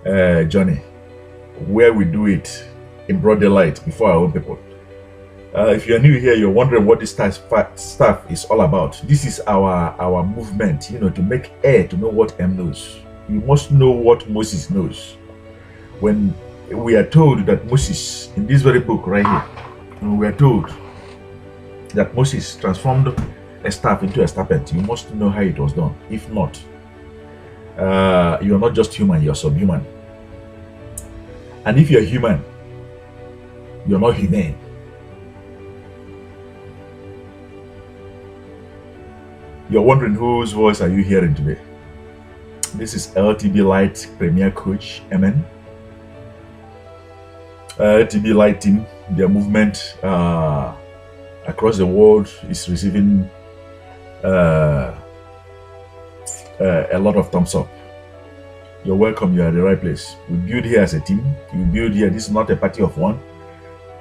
journey where we do it in broad daylight before our own people. If you're new here, you're wondering what this stuff is all about. This is our movement, to make air to know what M knows. You must know what Moses knows. When we are told that Moses, in this very book right here, when we are told that Moses transformed a staff into a serpent, you must know how it was done. If not, you're not just human, you're subhuman. And if you're human, you're not humane. You're wondering whose voice are you hearing today? This is LTB Light Premier Coach MN. LTB Light team, their movement across the world is receiving a lot of thumbs up. You're welcome, you're at the right place. We build here as a team. We build here. This is not a party of one.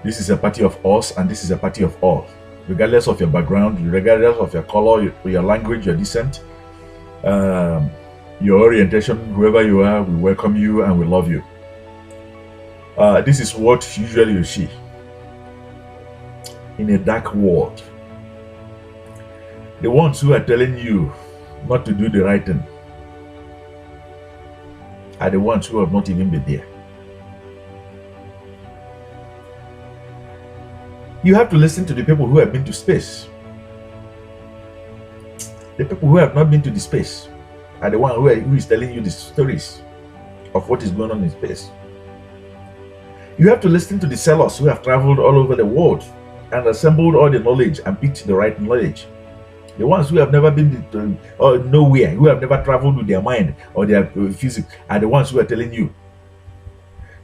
This is a party of us, and this is a party of all. Regardless of your background, regardless of your color, your language, your descent, your orientation, whoever you are, we welcome you and we love you. This is what usually you see in a dark world. The ones who are telling you not to do the right thing are the ones who have not even been there. You have to listen to the people who have been to space. The people who have not been to the space are the one who is telling you the stories of what is going on in space. You have to listen to the sellers who have traveled all over the world and assembled all the knowledge and picked the right knowledge. The ones who have never been to nowhere, who have never traveled with their mind or their physics, are the ones who are telling you.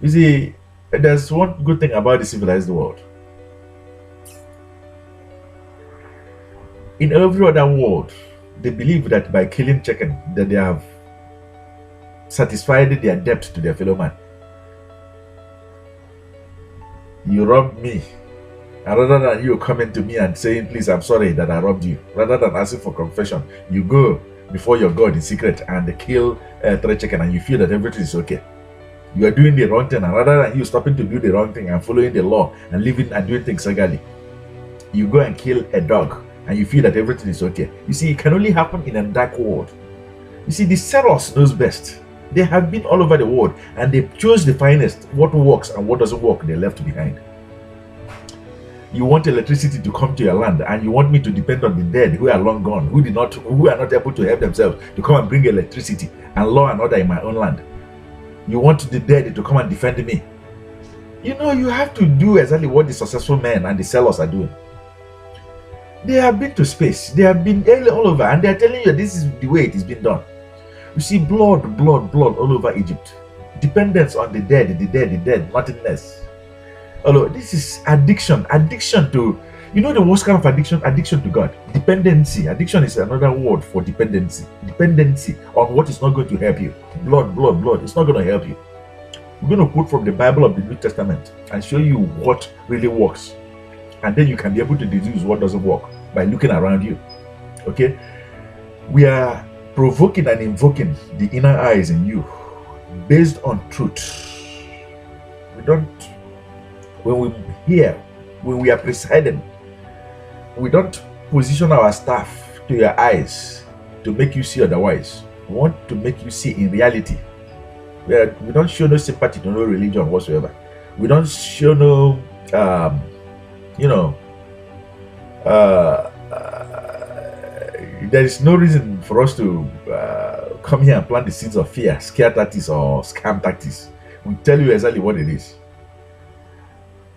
You see, there's one good thing about the civilized world. In every other world, they believe that by killing chicken, that they have satisfied their debt to their fellow man. You robbed me, and rather than you coming to me and saying, please, I'm sorry that I robbed you, rather than asking for confession, you go before your God in secret and kill 3 chicken, and you feel that everything is okay. You are doing the wrong thing, and rather than you stopping to do the wrong thing and following the law and living and doing things legally, you go and kill a dog and you feel that everything is okay. You see, it can only happen in a dark world. You see, the Ceros knows best. They have been all over the world and they chose the finest. What works and what doesn't work, they left behind. You want electricity to come to your land, and you want me to depend on the dead who are long gone, who are not able to help themselves, to come and bring electricity and law and order in my own land. You want the dead to come and defend me. You have to do exactly what the successful men and the sellers are doing. They have been to space. They have been all over, and they are telling you this is the way it is being done. You see, blood all over Egypt. Dependence on the dead, nothingness. Although this is addiction to, the worst kind of addiction to God. Dependency. Addiction is another word for dependency. Dependency on what is not going to help you. Blood. It's not going to help you. We're going to quote from the Bible of the New Testament and show you what really works. And then you can be able to deduce what doesn't work by looking around you. Okay? We are provoking and invoking the inner eyes in you based on truth. When we are presiding, we don't position our staff to your eyes to make you see otherwise. We want to make you see in reality. We don't show no sympathy to no religion whatsoever. We don't show no there is no reason for us to come here and plant the seeds of fear, scare tactics or scam tactics. We tell you exactly what it is.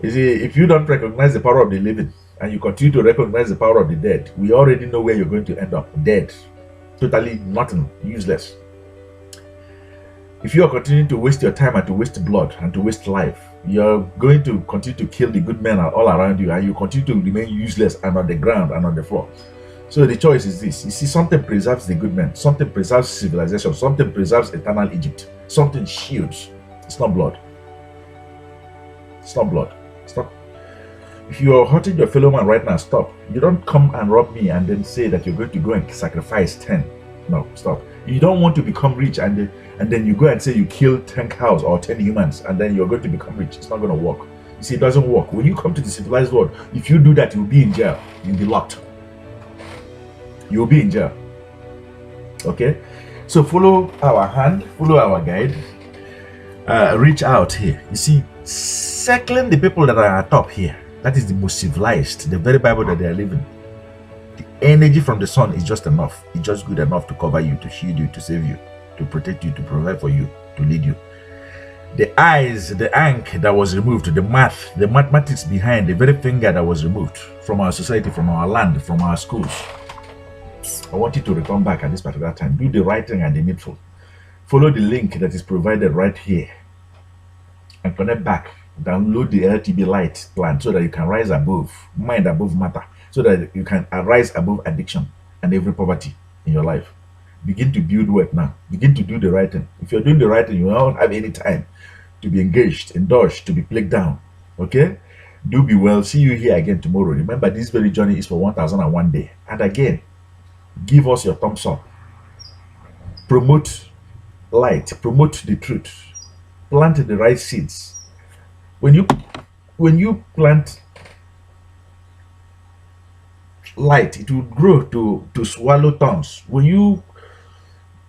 You see, if you don't recognize the power of the living and you continue to recognize the power of the dead, we already know where you're going to end up. Dead. Totally nothing. Useless. If you are continuing to waste your time and to waste blood and to waste life, you're going to continue to kill the good men all around you, and you continue to remain useless and on the ground and on the floor. So the choice is this. You see, something preserves the good men, something preserves civilization, something preserves eternal Egypt, something shields. It's not blood. It's not blood. It's not. If you are hurting your fellow man right now, stop. You don't come and rob me and then say that you're going to go and sacrifice 10. No, stop. You don't want to become rich and and then you go and say you killed 10 cows or 10 humans, and then you're going to become rich. It's not going to work. You see, it doesn't work. When you come to the civilized world, if you do that, you'll be in jail. You'll be locked. You'll be in jail. Okay? So follow our hand, follow our guide, reach out here. You see, circling the people that are atop here, that is the most civilized, the very Bible that they are living. The energy from the sun is just enough. It's just good enough to cover you, to shield you, to save you, to protect you, to provide for you, to lead you. The eyes, the ink that was removed, the math, the mathematics behind the very finger that was removed from our society, from our land, from our schools. I want you to return back at this particular time. Do the right thing and the needful. Follow the link that is provided right here and connect back. Download the LTB Light plan so that you can rise above, mind above matter, so that you can rise above addiction and every poverty in your life. Begin to build wealth now. Begin to do the right thing. If you're doing the right thing, you won't have any time to be engaged, indulged, to be plagued down. Okay? Do be well. See you here again tomorrow. Remember, this very journey is for 1001 day. And again, give us your thumbs up. Promote light. Promote the truth. Plant the right seeds. When you plant light, it will grow to swallow thorns. When you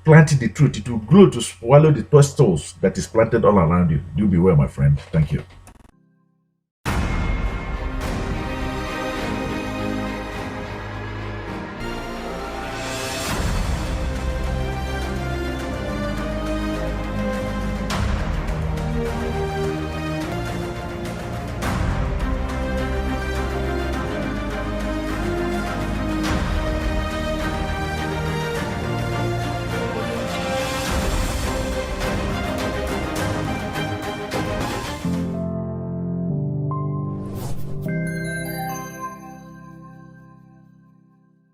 plant the truth, it will grow to swallow the toadstools that is planted all around you. Do be well, my friend. Thank you.